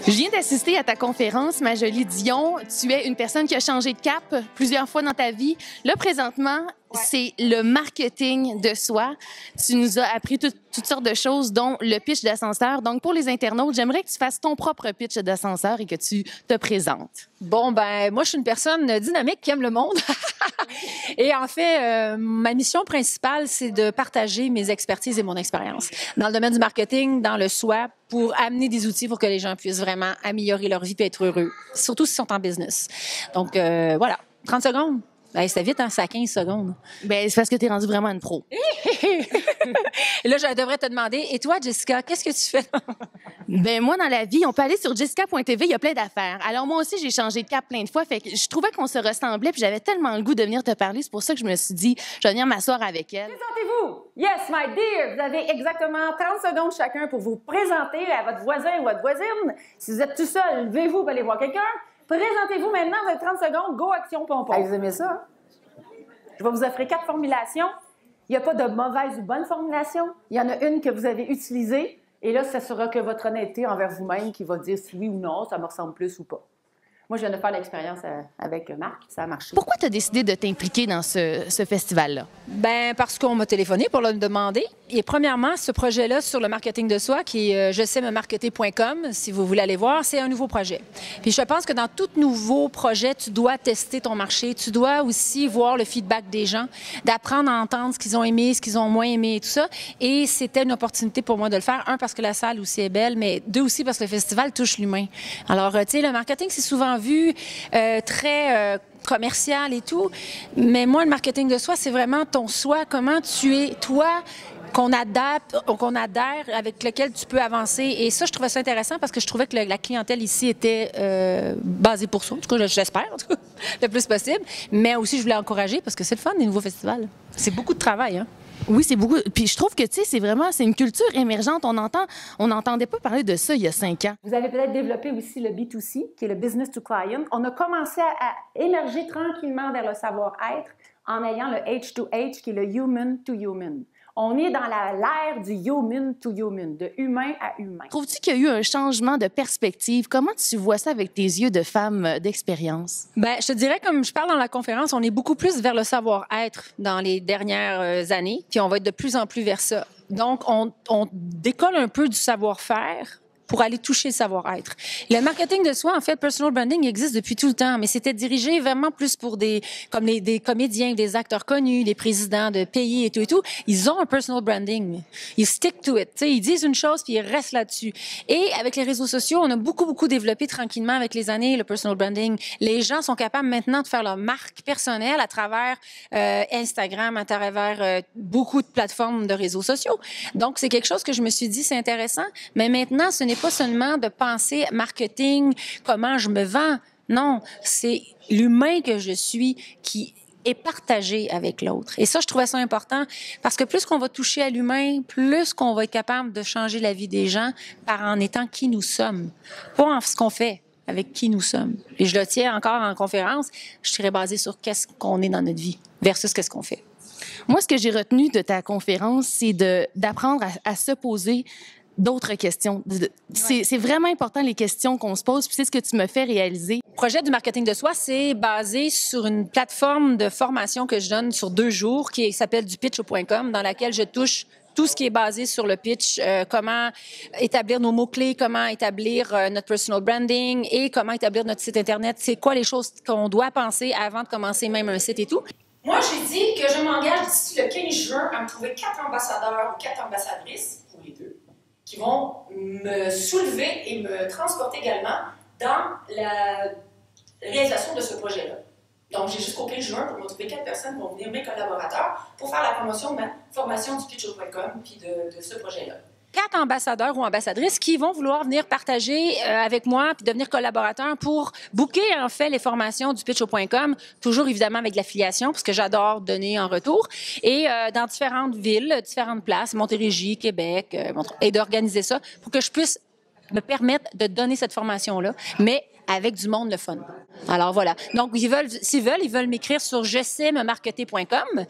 Je viens d'assister à ta conférence, ma jolie Dion. Tu es une personne qui a changé de cap plusieurs fois dans ta vie. Là, présentement, c'est le marketing de soi. Tu nous as appris toutes sortes de choses, dont le pitch d'ascenseur. Donc, pour les internautes, j'aimerais que tu fasses ton propre pitch d'ascenseur et que tu te présentes. Bon, ben moi, je suis une personne dynamique qui aime le monde. Et en fait, ma mission principale, c'est de partager mes expertises et mon expérience dans le domaine du marketing, dans le soi, pour amener des outils pour que les gens puissent vraiment améliorer leur vie et être heureux, surtout s'ils sont en business. Donc, voilà, 30 secondes. Ben, c'est vite, hein, c'est à 15 secondes. Ben, c'est parce que tu es rendu vraiment une pro. Et là, je devrais te demander, et toi, Jessica, qu'est-ce que tu fais? Ben, moi, dans la vie, on peut aller sur jessica.tv, il y a plein d'affaires. Alors, moi aussi, j'ai changé de cap plein de fois. Fait que je trouvais qu'on se ressemblait, puis j'avais tellement le goût de venir te parler. C'est pour ça que je me suis dit, je vais venir m'asseoir avec elle. Présentez-vous! Yes, my dear! Vous avez exactement 30 secondes chacun pour vous présenter à votre voisin ou votre voisine. Si vous êtes tout seul, levez-vous pour aller voir quelqu'un. Présentez-vous maintenant, vous avez 30 secondes, go, action, pompon. Hey, vous aimez ça? Hein? Je vais vous offrir 4 formulations. Il n'y a pas de mauvaise ou bonne formulation. Il y en a une que vous avez utilisée. Et là, ce sera que votre honnêteté envers vous-même qui va dire si oui ou non, ça me ressemble plus ou pas. Moi, je viens de faire l'expérience avec Marc, ça a marché. Pourquoi tu as décidé de t'impliquer dans ce festival-là? Ben parce qu'on m'a téléphoné pour le demander. Et premièrement, ce projet-là sur le marketing de soi, qui est je sais me marketer.com, si vous voulez aller voir, c'est un nouveau projet. Puis je pense que dans tout nouveau projet, tu dois tester ton marché, tu dois aussi voir le feedback des gens, d'apprendre à entendre ce qu'ils ont aimé, ce qu'ils ont moins aimé et tout ça. Et c'était une opportunité pour moi de le faire. Un, parce que la salle aussi est belle, mais deux aussi parce que le festival touche l'humain. Alors, tu sais, le marketing, c'est souvent vu très commercial et tout, mais moi, le marketing de soi, c'est vraiment ton soi, comment tu es, toi, qu'on adapte, qu'on adhère, avec lequel tu peux avancer. Et ça, je trouvais ça intéressant parce que je trouvais que la clientèle ici était basée pour ça. En tout cas, j'espère, en tout cas, le plus possible. Mais aussi, je voulais encourager parce que c'est le fun des nouveaux festivals. C'est beaucoup de travail, hein? Oui, c'est beaucoup. Puis je trouve que, tu sais, c'est une culture émergente. On n'entendait pas parler de ça il y a 5 ans. Vous avez peut-être développé aussi le B2C, qui est le Business to Client. On a commencé à émerger tranquillement vers le savoir-être en ayant le H2H, qui est le Human to Human. On est dans l'ère du human to human, de humain à humain. Trouves-tu qu'il y a eu un changement de perspective? Comment tu vois ça avec tes yeux de femme d'expérience? Ben, je te dirais, comme je parle dans la conférence, on est beaucoup plus vers le savoir-être dans les dernières années, puis on va être de plus en plus vers ça. Donc, on décolle un peu du savoir-faire pour aller toucher le savoir-être. Le marketing de soi, en fait, personal branding existe depuis tout le temps, mais c'était dirigé vraiment plus pour des comédiens, des acteurs connus, des présidents de pays et tout. Ils ont un personal branding. Ils stick to it. T'sais, ils disent une chose puis ils restent là-dessus. Et avec les réseaux sociaux, on a beaucoup développé tranquillement avec les années le personal branding. Les gens sont capables maintenant de faire leur marque personnelle à travers Instagram, à travers beaucoup de plateformes de réseaux sociaux. Donc, c'est quelque chose que je me suis dit, c'est intéressant. Mais maintenant, ce n'est pas seulement de penser marketing, comment je me vends. Non, c'est l'humain que je suis qui est partagé avec l'autre. Et ça, je trouvais ça important parce que plus qu'on va toucher à l'humain, plus qu'on va être capable de changer la vie des gens en étant qui nous sommes, pas en ce qu'on fait, avec qui nous sommes. Et je le tiens encore en conférence, je serais basée sur qu'est-ce qu'on est dans notre vie versus qu'est-ce qu'on fait. Moi, ce que j'ai retenu de ta conférence, c'est d'apprendre à se poser d'autres questions. C'est vraiment important, les questions qu'on se pose, puis c'est ce que tu me fais réaliser. Le projet du marketing de soi, c'est basé sur une plateforme de formation que je donne sur 2 jours qui s'appelle dupitch.com, dans laquelle je touche tout ce qui est basé sur le pitch, comment établir nos mots-clés, comment établir notre personal branding et comment établir notre site Internet. C'est quoi les choses qu'on doit penser avant de commencer même un site et tout. Moi, j'ai dit que je m'engage d'ici le 15 juin à me trouver 4 ambassadeurs ou 4 ambassadrices, pour les deux, qui vont me soulever et me transporter également dans la réalisation de ce projet-là. Donc, j'ai jusqu'au 15 juin pour me trouver 4 personnes qui vont venir, mes collaborateurs, pour faire la promotion de ma formation du pitcho.com puis de ce projet-là. 4 ambassadeurs ou ambassadrices qui vont vouloir venir partager avec moi puis devenir collaborateurs pour booker, en fait, les formations du pitcho.com, toujours évidemment avec de l'affiliation, parce que j'adore donner en retour, et dans différentes villes, différentes places, Montérégie, Québec, et d'organiser ça pour que je puisse me permettre de donner cette formation-là, mais avec du monde le fun. Alors voilà. Donc, s'ils veulent m'écrire sur je-sais-me-marketer.com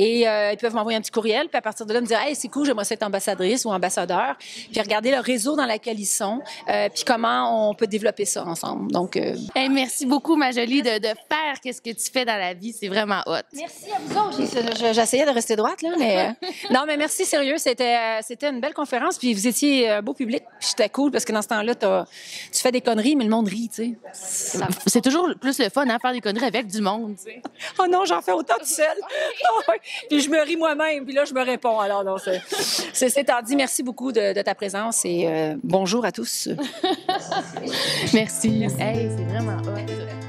et ils peuvent m'envoyer un petit courriel, puis à partir de là, me dire « Hey, c'est cool, j'aimerais être ambassadrice ou ambassadeur », puis regarder le réseau dans lequel ils sont, puis comment on peut développer ça ensemble. Donc, Hey, merci beaucoup, Majolie, de faire ce que tu fais dans la vie. C'est vraiment hot. Merci à vous autres. J'essayais de rester droite, là, mais... non, mais merci, sérieux. C'était une belle conférence, puis vous étiez un beau public, puis c'était cool, parce que dans ce temps-là, tu fais des conneries, mais le monde rit, tu sais. C'est toujours plus le fun, hein, faire des conneries avec du monde. Tu sais. Oh non, j'en fais autant toute seule. Puis je me ris moi-même, puis là, je me réponds. Alors, non, c'est étant dit, merci beaucoup de ta présence et bonjour à tous. Merci. Hey, c'est vraiment hot.